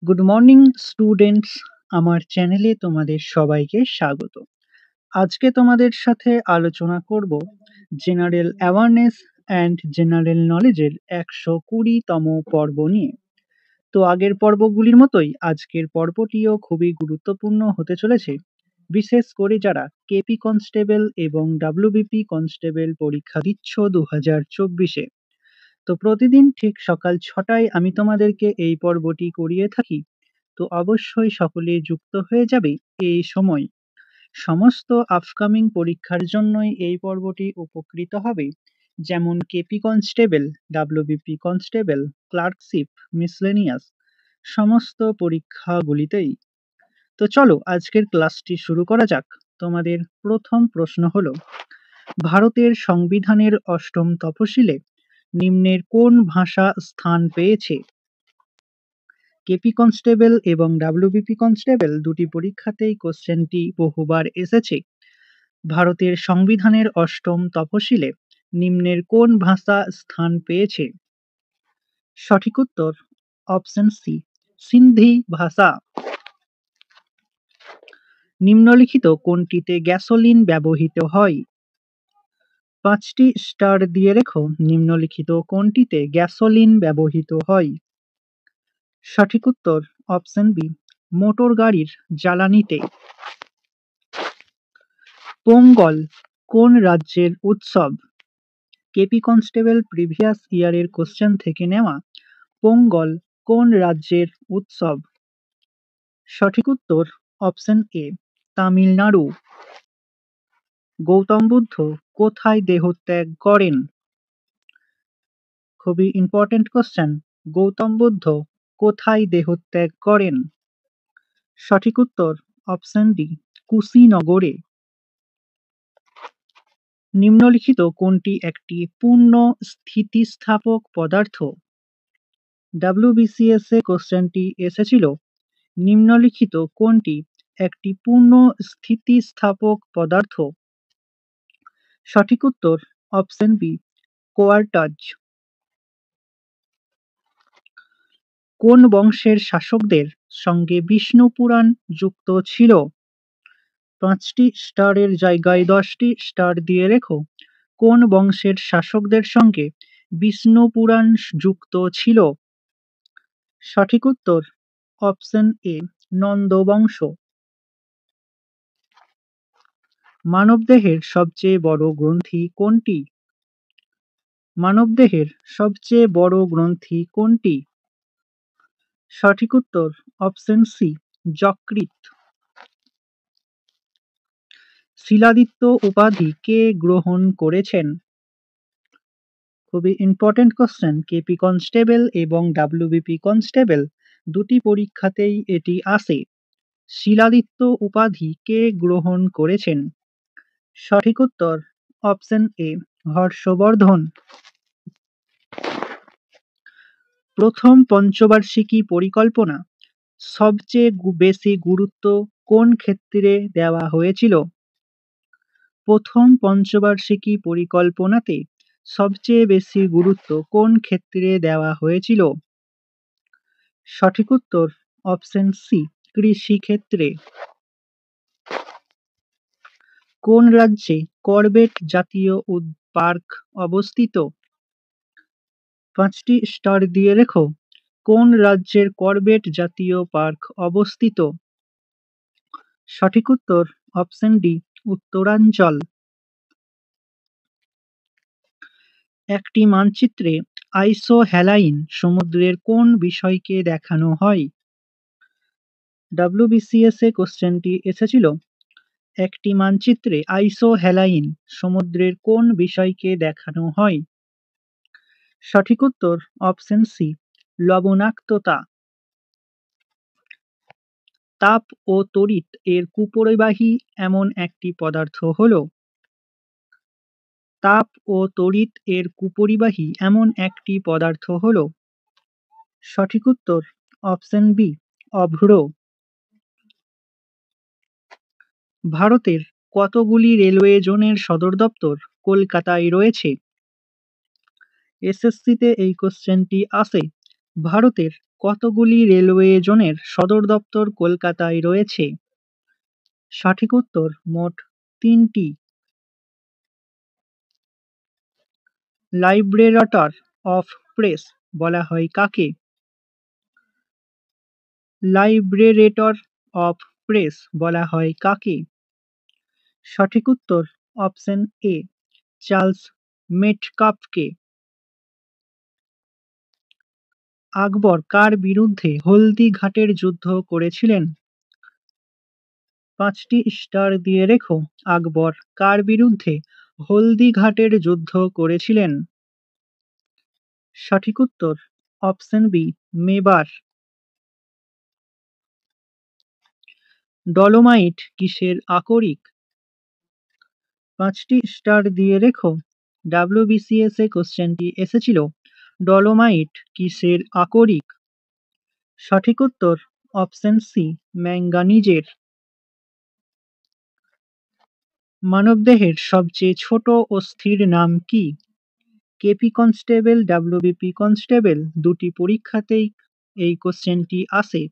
Good morning students, আমার চ্যানেলে তোমাদের সবাইকে স্বাগত। আজকে তোমাদের সাথে আলোচনা করব জেনারেল অ্যাওয়ারনেস অ্যান্ড জেনারেল নলেজের 120তম পর্ব নিয়ে। তো আগের পর্বগুলির মতোই আজকের পর্বটিও খুবই গুরুত্বপূর্ণ হতে চলেছে, বিশেষ করে যারা কেপি কনস্টেবল এবং ডাব্লিউবিপি কনস্টেবল পরীক্ষা দিচ্ছ 2024-এ। তো প্রতিদিন ঠিক সকাল 6টায় আমি তোমাদেরকে এই পর্বটি করিয়ে থাকি। তো অবশ্যই সকলে যুক্ত হয়ে যাবে এই সময়। সমস্ত আপকামিং পরীক্ষার জন্যই এই পর্বটি উপকৃত হবে, যেমন KP constable, WBP constable, clerkship, miscellaneous সমস্ত পরীক্ষাগুলিতেই। তো চলো আজকের ক্লাসটি শুরু করা যাক। তোমাদের প্রথম প্রশ্ন হলো, ভারতের সংবিধানের অষ্টম তফসিলে নিম্নের কোন ভাষা স্থান পেয়েছে? কেপি কনস্টেবল এবং ডাব্লিউবিপি কনস্টেবল দুটি পরীক্ষাতেই কোশ্চেনটি বহুবার এসেছে। ভারতের সংবিধানের অষ্টম তফসিলে নিম্নের কোন ভাষা স্থান পেয়েছে? সঠিক উত্তর অপশন সি, সিন্ধি ভাষা। নিম্নলিখিত কোনটিতে গ্যাসোলিন ব্যবহৃত হয়? 5টি স্টার দিয়ে রেখো নিম্নলিখিত কোনটিতে গ্যাসোলিন ব্যবহৃত হয়? সঠিক উত্তর অপশন বি, মোটর গাড়ির জ্বালানিতে। পোঙ্গল কোন রাজ্যের উৎসব? কেপি কনস্টেবল প্রিভিয়াস ইয়ারের কোশ্চেন থেকে নেওয়া। পোঙ্গল কোন রাজ্যের উৎসব? সঠিক উত্তর অপশন এ, তামিলনাড়ু। গৌতম বুদ্ধ কোথায় দেহত্যাগ করেন? খুবই ইম্পর্টেন্ট কোশ্চেন। গৌতম বুদ্ধ কোথায় দেহত্যাগ করেন? সঠিক উত্তর অপশন ডি, কুশিনগরে। নিম্নলিখিত কোনটি একটি পূর্ণ স্থিতিস্থাপক পদার্থ? ডাব্লিউবিসিএস এ কোশ্চেনটি এসেছিল, নিম্নলিখিত কোনটি একটি পূর্ণ স্থিতিস্থাপক পদার্থ? সঠিক উত্তর অপশন বি, কোয়ার্টাজ। কোন বংশের শাসকদের সঙ্গে বিষ্ণু পুরাণ যুক্ত ছিল? 5টি স্টারের জায়গায় 10টি স্টার দিয়ে রেখো কোন বংশের শাসকদের সঙ্গে বিষ্ণু পুরাণ যুক্ত ছিল? সঠিক উত্তর অপশন এ, নন্দ বংশ। মানবদেহের সবচেয়ে বড় গ্রন্থি কোনটি? মানবদেহের সবচেয়ে বড় গ্রন্থি কোনটি? সঠিক উত্তর অপশন সি, যকৃৎ। শিলাদিত্য উপাধি কে গ্রহণ করেছেন? খুবই ইম্পর্টেন্ট কোশ্চেন। কেপি কনস্টেবল এবং ডাব্লিউবিপি কনস্টেবল দুটি পরীক্ষাতেই এটি আসে। শিলাদিত্য উপাধি কে গ্রহণ করেছেন? সঠিক উত্তর অপশন এ, হর্ষবর্ধন। প্রথম পঞ্চবার্ষিকী পরিকল্পনা সবচেয়ে বেশি গুরুত্ব কোন ক্ষেত্রে দেওয়া হয়েছিল? প্রথম পঞ্চবার্ষিকী পরিকল্পনাতে সবচেয়ে বেশি গুরুত্ব কোন ক্ষেত্রে দেওয়া হয়েছিল? সঠিক উত্তর অপশন সি, কৃষি ক্ষেত্রে। কোন রাজ্যে করবেট জাতীয় পার্ক অবস্থিত? 5টি স্টার দিয়ে রেখো কোন রাজ্যের করবেট জাতীয় পার্ক অবস্থিত? সঠিক উত্তর অপশন ডি, উত্তরাঞ্চল। একটি মানচিত্রে আইসোহ্যালাইন সমুদ্রের কোন বিষয়কে দেখানো হয়? ডাব্লিউবিসিএস এ কোশ্চেনটি এসেছিল, একটি মানচিত্রে আইসোহ্যালাইন সমুদ্রের কোন বিষয়কে দেখানো হয়? সঠিক উত্তর অপশন সি, লবণাক্ততা। তাপ ও তড়িৎ এর কুপরিবাহী এমন একটি পদার্থ হল? তাপ ও তড়িৎ এর কুপরিবাহী এমন একটি পদার্থ হল? সঠিক উত্তর অপশন বি, অভ্র। ভারতের কতগুলি রেলওয়ে জোনের সদর দপ্তর কলকাতায় রয়েছে? এসএসসিতে এই কোশ্চেনটি আসে। ভারতের কতগুলি রেলওয়ে জোনের সদর দপ্তর কলকাতায় রয়েছে? সঠিক উত্তর মোট ৩টি। লাইব্রেরাটর অফ প্রেস বলা হয় কাকে? লাইব্রেরেটর অফ প্রেস বলা হয় কাকে? সঠিক উত্তর অপশন এ চার্লস মেটকাফকে। আকবর কার বিরুদ্ধে হলদিঘাটের যুদ্ধ করেছিলেন? ৫টি স্টার দিয়ে রেখো। আকবর কার বিরুদ্ধে হলদিঘাটের যুদ্ধ করেছিলেন? সঠিক উত্তর অপশন বি মেবার। ডলোমাইট কিসের আকরিক? ৫টি স্টার দিয়ে রেখো। WBCS এ কোশ্চেনটি এসেছিল, ডলোমাইট কিসের আকরিক? সঠিক উত্তর অপশন সি ম্যাঙ্গানিজের। মানবদেহের সবচেয়ে ছোট অস্থির নাম কি? কেপি কনস্টেবল, WBP কনস্টেবল দুটি পরীক্ষাতেই এই কোশ্চেনটি আসে।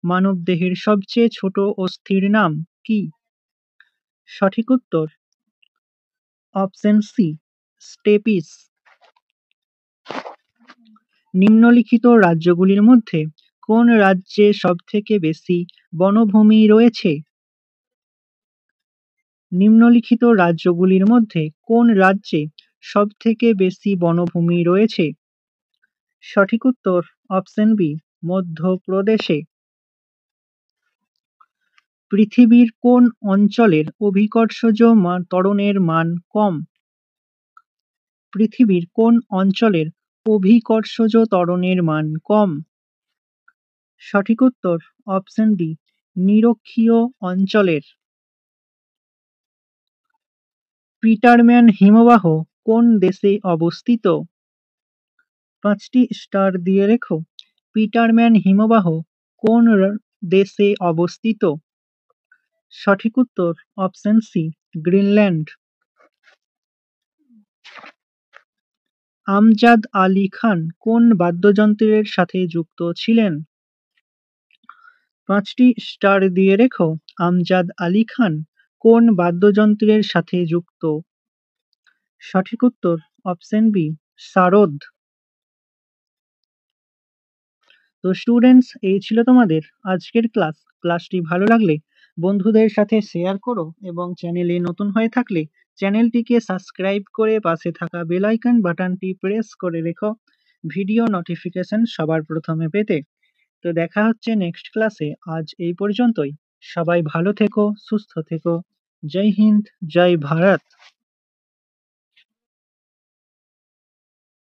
মানবদেহের সবচেয়ে ছোট অস্থির নাম কি? সঠিক উত্তর অপশন সি স্টেপিস। নিম্নলিখিত রাজ্যগুলির মধ্যে কোন রাজ্যে সবথেকে বেশি বনভূমি রয়েছে? নিম্নলিখিত রাজ্যগুলির মধ্যে কোন রাজ্যে সবথেকে বেশি বনভূমি রয়েছে? সঠিক উত্তর অপশন বি মধ্যপ্রদেশে। পৃথিবীর কোন অঞ্চলের অভিকর্ষজ ত্বরণের মান কম? পৃথিবীর কোন অঞ্চলের অভিকর্ষজ ত্বরণের মান কম? সঠিক উত্তর অপশন ডি নিরক্ষীয় অঞ্চলের। পিটারম্যান হিমবাহ কোন দেশে অবস্থিত? ৫টি স্টার দিয়ে রেখো। পিটারম্যান হিমবাহ কোন দেশে অবস্থিত? সঠিক উত্তর option C Greenland. Amjad Ali Khan কোন বাদ্যযন্ত্রের সাথে যুক্ত ছিলেন? ৫টি স্টার দিয়ে রেখো। আমজাদ আলী খান কোন বাদ্যযন্ত্রের সাথে যুক্ত? সঠিক উত্তর অপশন বি সারোদ। তো স্টুডেন্টস, এই ছিল তোমাদের আজকের ক্লাস। ক্লাসটি ভালো লাগলে বন্ধুদের সাথে শেয়ার করো এবং চ্যানেলে নতুন হয়ে থাকলে চ্যানেলটিকে সাবস্ক্রাইব করে পাশে থাকা বেল আইকন বাটনটি প্রেস করে রেখো ভিডিও নোটিফিকেশন সবার প্রথমে পেতে। তো দেখা হচ্ছে নেক্সট ক্লাসে। আজ এই পর্যন্তই। সবাই ভালো থেকো, সুস্থ থেকো। জয় হিন্দ, জয় ভারত।